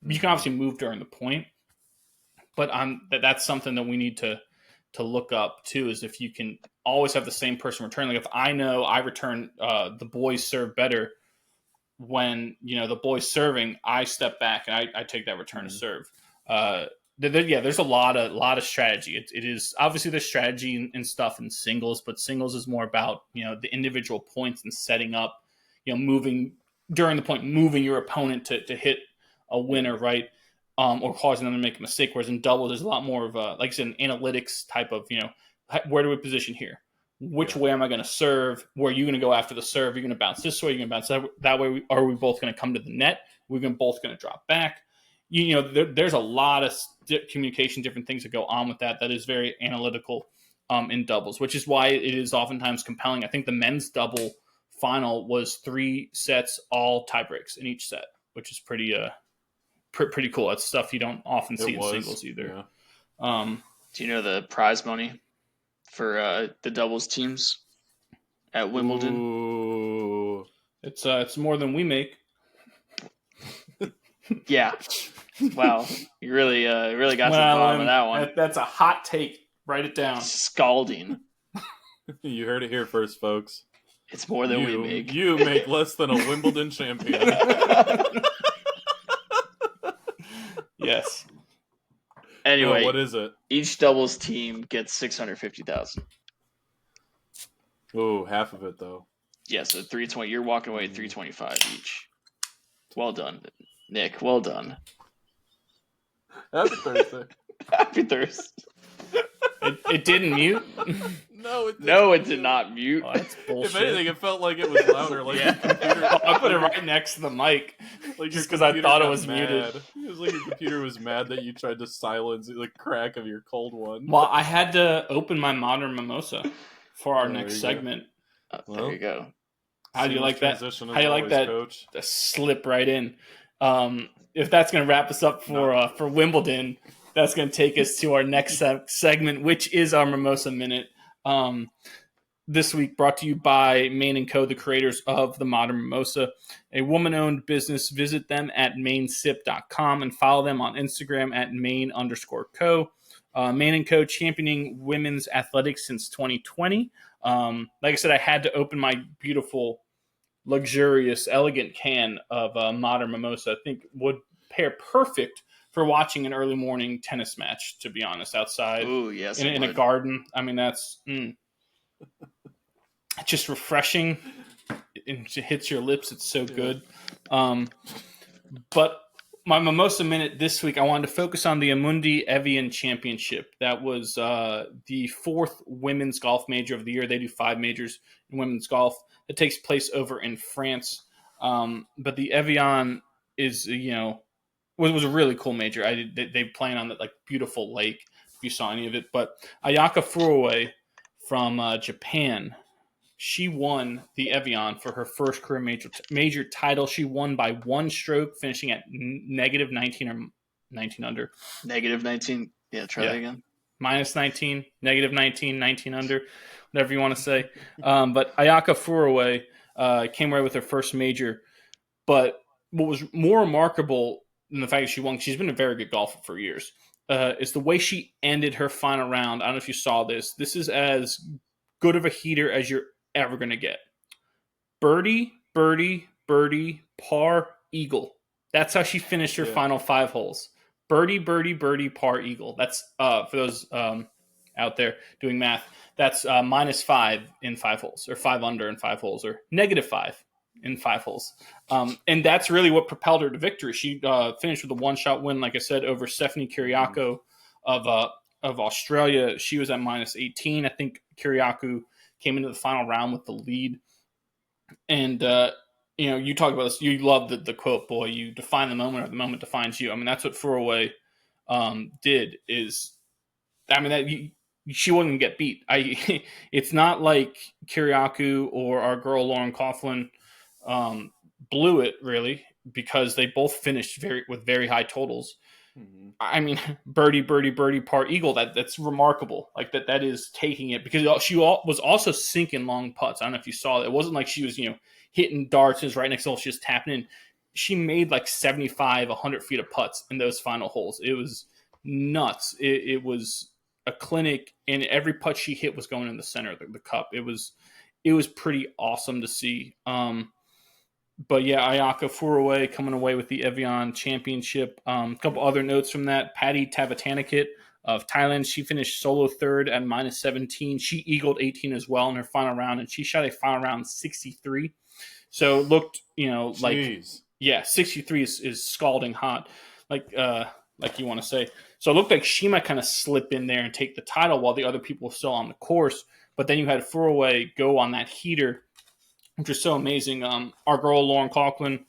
You can obviously move during the point. But that's something that we need to look up too, is if you can always have the same person return. Like if I know I return the boys serve better when the boys serving, I step back and I take that return to serve. There's a lot of strategy. It is obviously there's strategy and stuff in singles, but singles is more about the individual points and setting up, moving during the point, moving your opponent to hit a winner, right? Or causing them to make a mistake. Whereas in doubles, there's a lot more of like I said, an analytics type of, where do we position here? Which way am I going to serve? Where are you going to go after the serve? You're going to bounce this way. You're going to bounce that way. Are we both going to come to the net? We're both going to drop back. There's a lot of communication, different things that go on with that. That is very analytical in doubles, which is why it is oftentimes compelling. I think the men's double final was 3 sets, all tie breaks in each set, which is pretty cool. That's stuff you don't often see in singles either. Yeah. Do you know the prize money for the doubles teams at Wimbledon? Ooh. It's more than we make. Yeah. Wow. You really got to the bottom of that one. That's a hot take. Write it down. Scalding. You heard it here first, folks. It's more than we make. You make less than a Wimbledon champion. Yes. Anyway, what is it? Each doubles team gets $650,000. Oh, half of it though. Yeah, so 320. You're walking away at $325 each. Well done, Nick. Well done. Happy Thursday. Happy Thursday. It didn't mute. No, it didn't. No, it did not mute. Oh, that's bullshit. If anything, it felt like it was louder. Like your computer. I put it right next to the mic, just because I thought it was muted. It was like your computer was mad that you tried to silence the crack of your cold one. Well, I had to open my modern mimosa for our next segment. There you go. How do you like that? How do you like that? Coach? To slip right in. If that's going to wrap us up for Wimbledon, that's going to take us to our next segment, which is our Mimosa Minute. This week brought to you by Main & Co., the creators of the Modern Mimosa, a woman-owned business. Visit them at mainsip.com and follow them on Instagram at main_co. Man and Co. championing women's athletics since 2020. Like I said, I had to open my beautiful, luxurious, elegant can of modern mimosa. I think would pair perfect for watching an early morning tennis match, to be honest, outside. Ooh, yes, in a garden. I mean, that's just refreshing. It hits your lips. It's so good. But my mimosa minute this week, I wanted to focus on the Amundi Evian Championship. That was the fourth women's golf major of the year. They do 5 majors in women's golf. It takes place over in France. But the Evian is, was a really cool major. They playing on that like beautiful lake, if you saw any of it. But Ayaka Furuwe from Japan, she won the Evian for her first career major title. She won by 1 stroke, finishing at negative 19 or 19 under. Negative 19. Yeah, try that again. Minus 19, negative 19, 19 under, whatever you want to say. But Ayaka Furuwe came away with her first major. But what was more remarkable than the fact that she won, she's been a very good golfer for years, is the way she ended her final round. I don't know if you saw this. This is as good of a heater as you're ever going to get. Birdie, birdie, birdie, par, eagle. That's how she finished her final 5 holes. Birdie, birdie, birdie, par, eagle. That's, for those out there doing math, that's -5 in 5 holes, or 5 under in 5 holes, or -5 in 5 holes. And that's really what propelled her to victory. She finished with a 1-shot win, like I said, over Stephanie Kiriakou of Australia. She was at -18. I think Kiriakou came into the final round with the lead. And, you talk about this. You love the quote, boy, you define the moment or the moment defines you. I mean, that's what Furuwe did is, I mean, she wouldn't get beat. It's not like Kiriakou or our girl Lauren Coughlin blew it, really, because they both finished with very high totals. Mm-hmm. I mean, birdie, birdie, birdie, par, eagle. That's remarkable. Like that is taking it, because she was also sinking long putts. I don't know if you saw that. It wasn't like she was hitting darts and right next to the hole, she was tapping in. She made like 75, 100 feet of putts in those final holes. It was nuts. It was a clinic, and every putt she hit was going in the center of the cup. It was pretty awesome to see. But yeah, Ayaka Furuwe coming away with the Evian Championship. A couple other notes from that. Patty Tavatanakit of Thailand, she finished solo third at -17. She eagled 18 as well in her final round, and she shot a final round 63. So it looked, like, 63 is scalding hot, like you want to say. So it looked like she might kind of slip in there and take the title while the other people were still on the course. But then you had Furuwe go on that heater, which is so amazing. Our girl Lauren Coughlin,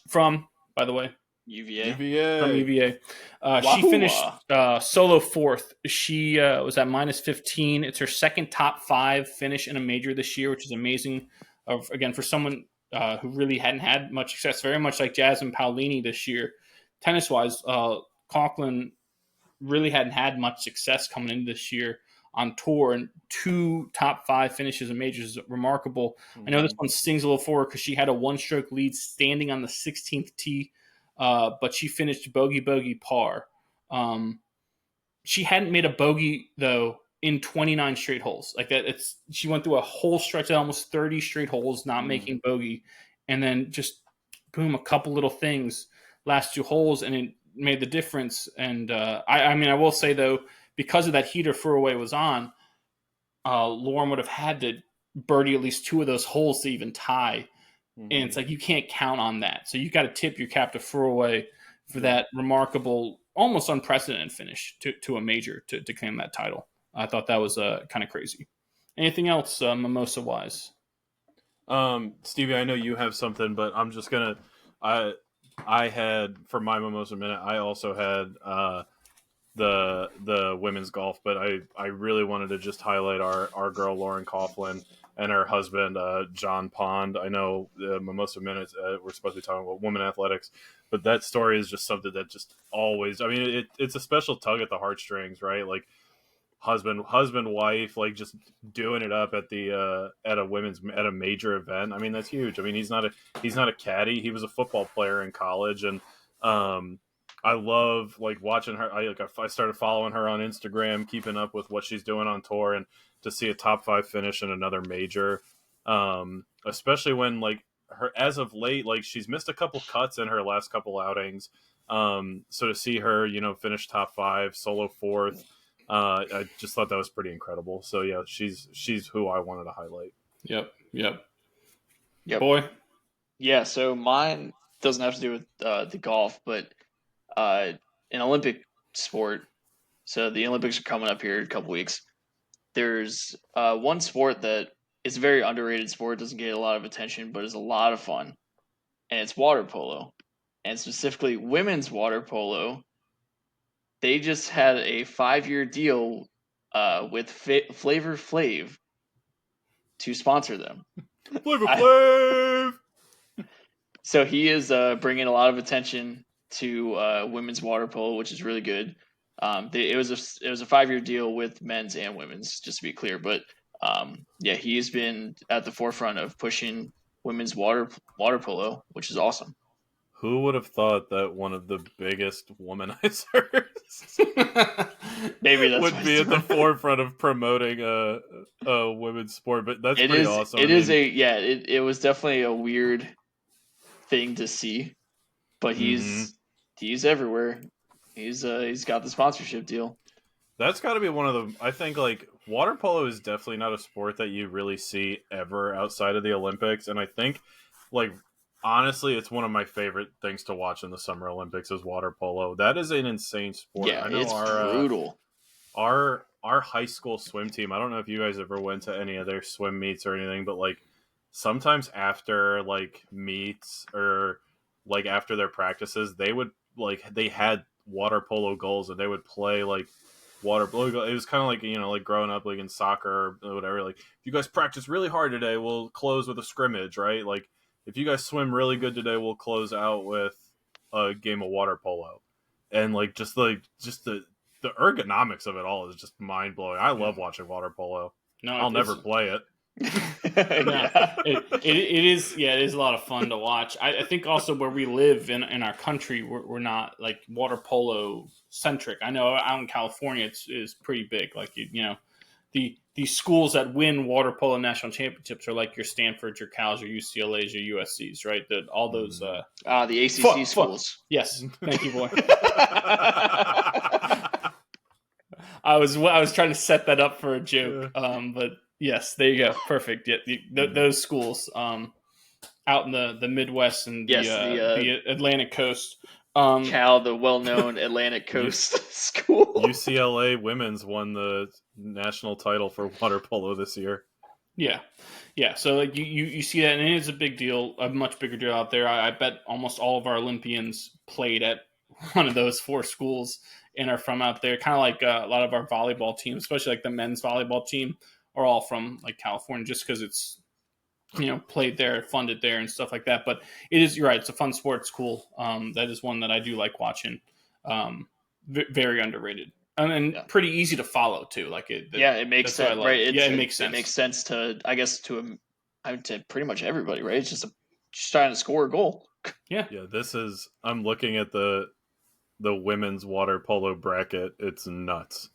from, by the way, UVA. She finished solo 4th. She was at -15. It's her second top 5 finish in a major this year, which is amazing. Again, for someone who really hadn't had much success, very much like Jasmine Paolini this year, tennis-wise, Coughlin really hadn't had much success coming into this year on tour, and 2 top 5 finishes in majors is remarkable. Mm-hmm. I know this one stings a little for her because she had a 1-stroke lead standing on the 16th tee, but she finished bogey par. She hadn't made a bogey though in 29 straight holes. Like that, she went through a whole stretch of almost 30 straight holes not making bogey, and then just boom, a couple little things last 2 holes, and it made the difference. And I mean, I will say though, because of that heater Furuwe was on, Lauren would have had to birdie at least 2 of those holes to even tie. Mm-hmm. And it's like, you can't count on that. So you got to tip your cap to Furuwe for that remarkable, almost unprecedented finish to a major to claim that title. I thought that was kind of crazy. Anything else mimosa-wise? Stevie, I know you have something, but I'm just going to – I had, for my mimosa minute, I also had the women's golf, but I really wanted to just highlight our girl Lauren Coughlin and her husband John Pond. I know the Mimosa Minutes we're supposed to be talking about women athletics, but that story is just something that just always, I mean, it's a special tug at the heartstrings, right? Like husband wife, like just doing it up at the at a major event. I mean, that's huge. I mean, he's not a caddy. He was a football player in college, and I love like watching her. I started following her on Instagram, keeping up with what she's doing on tour, and to see a top 5 finish in another major, especially when like her as of late, like she's missed a couple cuts in her last couple outings. So to see her, finish top 5, solo 4th, I just thought that was pretty incredible. So yeah, she's who I wanted to highlight. Yep. Boy. Yeah. So mine doesn't have to do with the golf, but an Olympic sport. So the Olympics are coming up here in a couple weeks. There's one sport that is a very underrated sport, doesn't get a lot of attention, but is a lot of fun, and it's water polo, and specifically women's water polo. They just had a 5-year deal with Flavor Flav to sponsor them. Flavor Flav! So he is bringing a lot of attention to women's water polo, which is really good. It was a 5-year deal with men's and women's, just to be clear. But he's been at the forefront of pushing women's water polo, which is awesome. Who would have thought that one of the biggest womanizers maybe would be at the forefront of promoting a women's sport? But that's pretty awesome. It was definitely a weird thing to see, but he's everywhere. He's got the sponsorship deal. That's got to be one of the. I think like water polo is definitely not a sport that you really see ever outside of the Olympics, and I think like honestly, it's one of my favorite things to watch in the Summer Olympics is water polo. That is an insane sport. Yeah, I know it's brutal. Our high school swim team. I don't know if you guys ever went to any of their swim meets or anything, but like sometimes after like meets or like after their practices, they had water polo goals and they would play like water polo. It was kind of like like growing up like in soccer or whatever. Like if you guys practice really hard today, we'll close with a scrimmage, right? Like if you guys swim really good today, we'll close out with a game of water polo. And like just the ergonomics of it all is just mind blowing. I love watching water polo. No, I'll never play it. It is a lot of fun to watch. I think also where we live in our country, we're not like water polo centric. I know out in California it's pretty big. Like the schools that win water polo national championships are like your Stanfords, your Cals, your UCLA's, your USC's, right? All those the ACC schools. Yes, thank you, boy. I was trying to set that up for a joke, but yes, there you go, perfect. Yeah, those schools out in the Midwest and the Atlantic coast. Cal, the well-known Atlantic Coast school. UCLA women's won the national title for water polo this year. Yeah. So like you see that, and it is a big deal, a much bigger deal out there. I bet almost all of our Olympians played at one of those 4 schools and are from out there. Kind of like a lot of our volleyball teams, especially like the men's volleyball team, are all from like California, just because it's played there, funded there, and stuff like that. But you're right, it's a fun sport. It's cool. That is one that I do like watching. Very underrated and pretty easy to follow too. Like it makes sense, right? It makes sense. It makes sense to pretty much everybody, right? It's just trying to score a goal. Yeah. I'm looking at the women's water polo bracket. It's nuts.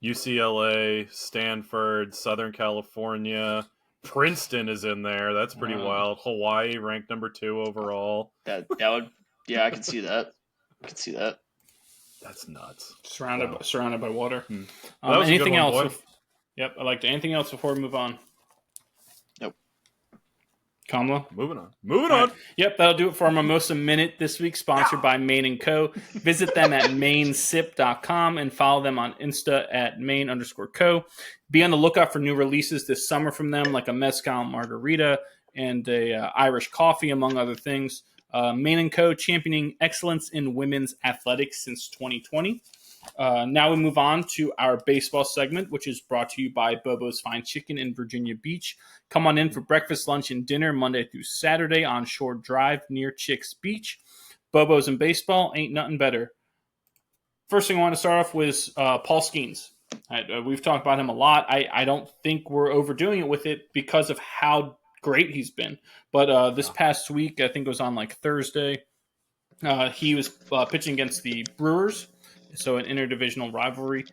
UCLA, Stanford, Southern California, Princeton is in there. That's pretty wild. Hawaii ranked number 2 overall. That would, I can see that. That's nuts. Surrounded by water. Anything else? Yep. I liked it. Anything else before we move on? Nope. Kamala? Moving on. Yep, that'll do it for our Mimosa Minute this week, sponsored by Maine & Co. Visit them at mainsip.com and follow them on Insta at main_co. Be on the lookout for new releases this summer from them, like a mezcal margarita and a Irish coffee, among other things. Maine & Co. championing excellence in women's athletics since 2020. Now we move on to our baseball segment, which is brought to you by Bobo's Fine Chicken in Virginia Beach. Come on in for breakfast, lunch, and dinner Monday through Saturday on Shore Drive near Chicks Beach. Bobo's and baseball ain't nothing better. First thing I want to start off with Paul Skeens. We've talked about him a lot. I don't think we're overdoing it with it because of how great he's been. But this past week, I think it was on like Thursday, He was pitching against the Brewers, so an interdivisional rivalry,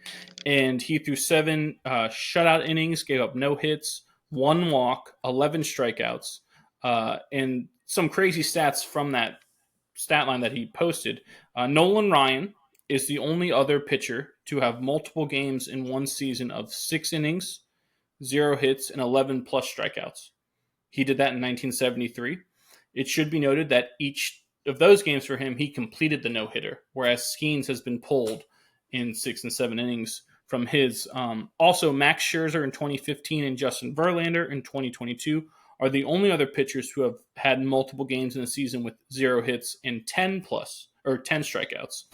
and he threw 7 shutout innings, gave up no hits, 1 walk, 11 strikeouts, and some crazy stats from that stat line that he posted. Nolan Ryan is the only other pitcher to have multiple games in one season of 6 innings, 0 hits, and 11 plus strikeouts. He did that in 1973. It should be noted that each of those games for him, he completed the no-hitter, whereas Skeens has been pulled in 6 and 7 innings from his. Also, Max Scherzer in 2015 and Justin Verlander in 2022 are the only other pitchers who have had multiple games in a season with 0 hits and 10 strikeouts.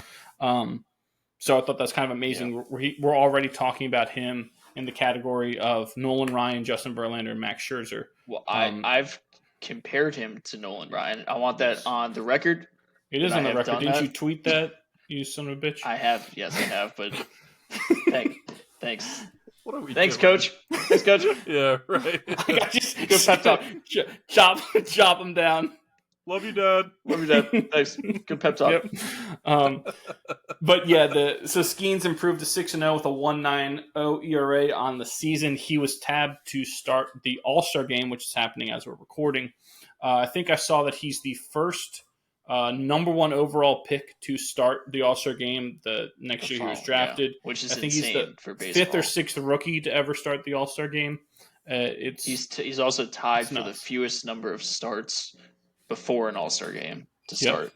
So I thought that's kind of amazing. Yeah. We're already talking about him in the category of Nolan Ryan, Justin Verlander, and Max Scherzer. Well, I've compared him to Nolan Ryan. I want that on the record. It is on the record. Didn't you tweet that, you son of a bitch? I have. Yes, I have. But thanks. What are we Thanks, doing? Coach. Thanks, Coach. Yeah, right. I got just good pep talk. Chop him down. Love you, Dad. Love you, Dad. Thanks. Good pep talk. Yep. But yeah, so Skeens improved to 6-0 with a 1.90 ERA on the season. He was tabbed to start the All-Star game, which is happening as we're recording. I think I saw that he's the first number 1 overall pick to start the All-Star game the next year he was drafted. Yeah, which is I think insane he's the for baseball. 5th or 6th rookie to ever start the All-Star game. He's also tied for the fewest number of starts before an All-Star game to start. Yep.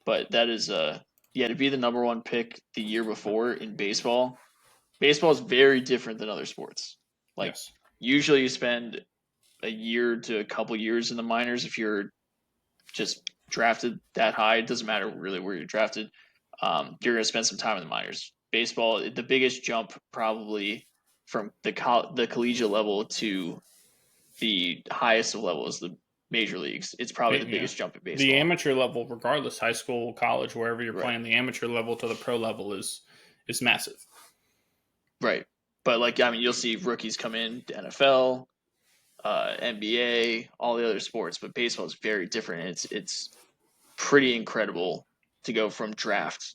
But that is to be the number 1 pick the year before in baseball. Baseball is very different than other sports. Usually you spend a year to a couple years in the minors if you're just drafted that high. It doesn't matter really where you're drafted. You're going to spend some time in the minors. Baseball, the biggest jump probably from the collegiate level to the highest of levels, the major leagues. It's probably the biggest jump in baseball. The amateur level, regardless, high school, college, wherever you're playing, the amateur level to the pro level is massive. Right. But you'll see rookies come in to NFL, NBA, all the other sports, but baseball is very different. It's pretty incredible to go from draft